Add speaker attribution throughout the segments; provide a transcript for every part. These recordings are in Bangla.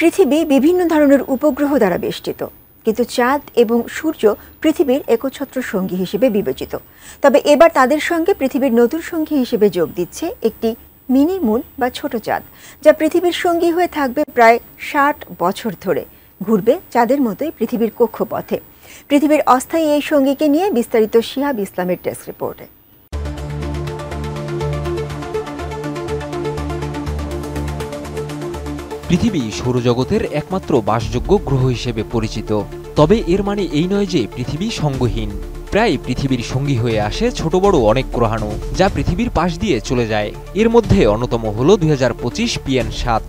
Speaker 1: পৃথিবী বিভিন্ন ধরনের উপগ্রহ দ্বারা বেষ্টিত, কিন্তু চাঁদ এবং সূর্য পৃথিবীর একচ্ছত্র সঙ্গী হিসেবে বিবেচিত। তবে এবার তাদের সঙ্গে পৃথিবীর নতুন সঙ্গী হিসেবে যোগ দিচ্ছে একটি মিনি মুন বা ছোট চাঁদ, যা পৃথিবীর সঙ্গী হয়ে থাকবে প্রায় ৬০ বছর ধরে। ঘুরবে চাঁদের মতোই পৃথিবীর কক্ষপথে। পৃথিবীর অস্থায়ী এই সঙ্গীকে নিয়ে বিস্তারিত শিহাব ইসলামের ডেস্ক রিপোর্টে।
Speaker 2: পৃথিবী সৌরজগতের একমাত্র বাসযোগ্য গ্রহ হিসেবে পরিচিত। তবে এর মানে এই নয় যে পৃথিবী সঙ্গহীন। প্রায় পৃথিবীর সঙ্গী হয়ে আসে ছোট বড় অনেক গ্রহাণু, যা পৃথিবীর পাশ দিয়ে চলে যায়। এর মধ্যে অন্যতম হল 2025 PN7।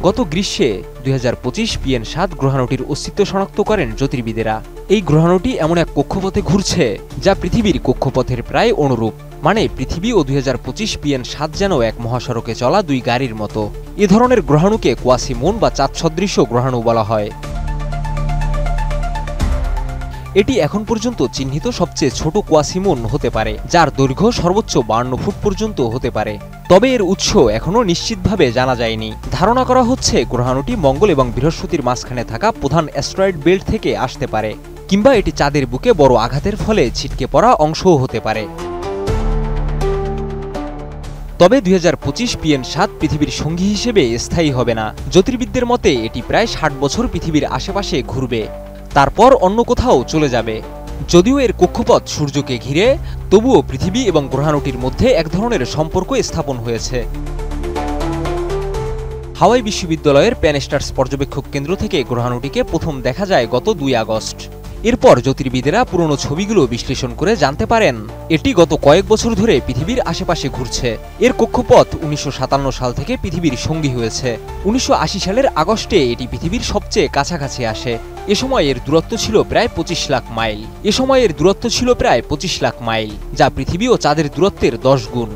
Speaker 2: গত গ্রীষ্মে 2025 PN7 গ্রহাণুটির অস্তিত্ব শনাক্ত করেন জ্যোতির্বিদেরা। এই গ্রহাণুটি এমন এক কক্ষপথে ঘুরছে যা পৃথিবীর কক্ষপথের প্রায় অনুরূপ। মানে পৃথিবী ও 2025 PN7 যেন এক মহাসড়কে চলা দুই গাড়ির মতো। এ ধরনের গ্রহাণুকে কোয়াসিমুন বা চাঁদ সদৃশ গ্রহাণু বলা হয়। এটি এখন পর্যন্ত চিহ্নিত সবচেয়ে ছোট কোয়াসিমুন হতে পারে, যার দৈর্ঘ্য সর্বোচ্চ 52 ফুট পর্যন্ত হতে পারে। তবে এর উৎস এখনও নিশ্চিতভাবে জানা যায়নি। ধারণা করা হচ্ছে গ্রহাণুটি মঙ্গল এবং বৃহস্পতির মাঝখানে থাকা প্রধান অ্যাস্টেরয়েড বেল্ট থেকে আসতে পারে, কিংবা এটি চাঁদের বুকে বড় আঘাতের ফলে ছিটকে পড়া অংশও হতে পারে। তবে 2025 PN7 পৃথিবীর সঙ্গী হিসেবে স্থায়ী হবে না। জ্যোতির্বিদদের মতে এটি প্রায় 60 বছর পৃথিবীর আশেপাশে ঘুরবে, তারপর অন্য কোথাও চলে যাবে। যদিও এর কক্ষপথ সূর্যকে ঘিরে, তবুও পৃথিবী এবং গ্রহাণুটির মধ্যে এক ধরনের সম্পর্ক স্থাপন হয়েছে। হাওয়াই বিশ্ববিদ্যালয়ের প্যানেস্টার্স পর্যবেক্ষক কেন্দ্র থেকে গ্রহাণুটিকে প্রথম দেখা যায় গত 2 আগস্ট। এরপর জ্যোতির্বিদেরা পুরনো ছবিগুলো বিশ্লেষণ করে জানতে পারেন এটি গত কয়েক বছর ধরে পৃথিবীর আশেপাশে ঘুরছে। এর কক্ষপথ 1957 সাল থেকে পৃথিবীর সঙ্গী হয়েছে। 1980 সালের আগস্টে এটি পৃথিবীর সবচেয়ে কাছাকাছি আসে। এ সময় এর দূরত্ব ছিল প্রায় 25 লাখ মাইল। যা পৃথিবী ও চাঁদের দূরত্বের 10 গুণ।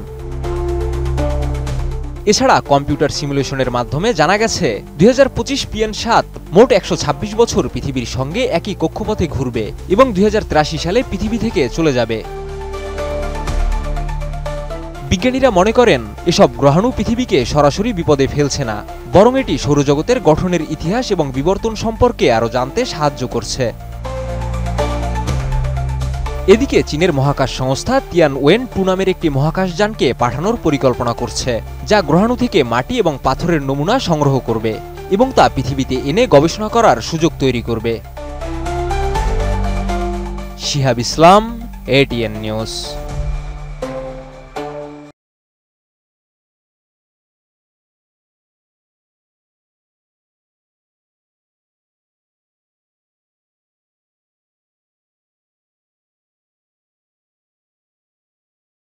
Speaker 2: এছাড়া কম্পিউটার সিমুলেশনের মাধ্যমে জানা গেছে 2025 PN7 মোট 126 বছর পৃথিবীর সঙ্গে একই কক্ষপথে ঘুরবে এবং 2083 সালে পৃথিবী থেকে চলে যাবে। বিজ্ঞানীরা মনে করেন এসব গ্রহাণু পৃথিবীকে সরাসরি বিপদে ফেলছে না, বরং এটি সৌরজগতের গঠনের ইতিহাস এবং বিবর্তন সম্পর্কে আরও জানতে সাহায্য করছে। এদিকে চীনের মহাকাশ সংস্থা তিয়ানওয়েন-2 নামের একটি মহাকাশযানকে পাঠানোর পরিকল্পনা করছে, যা গ্রহাণু থেকে মাটি এবং পাথরের নমুনা সংগ্রহ করবে এবং তা পৃথিবীতে এনে গবেষণা করার সুযোগ তৈরি করবে। শিহাব ইসলাম, ATN নিউজ।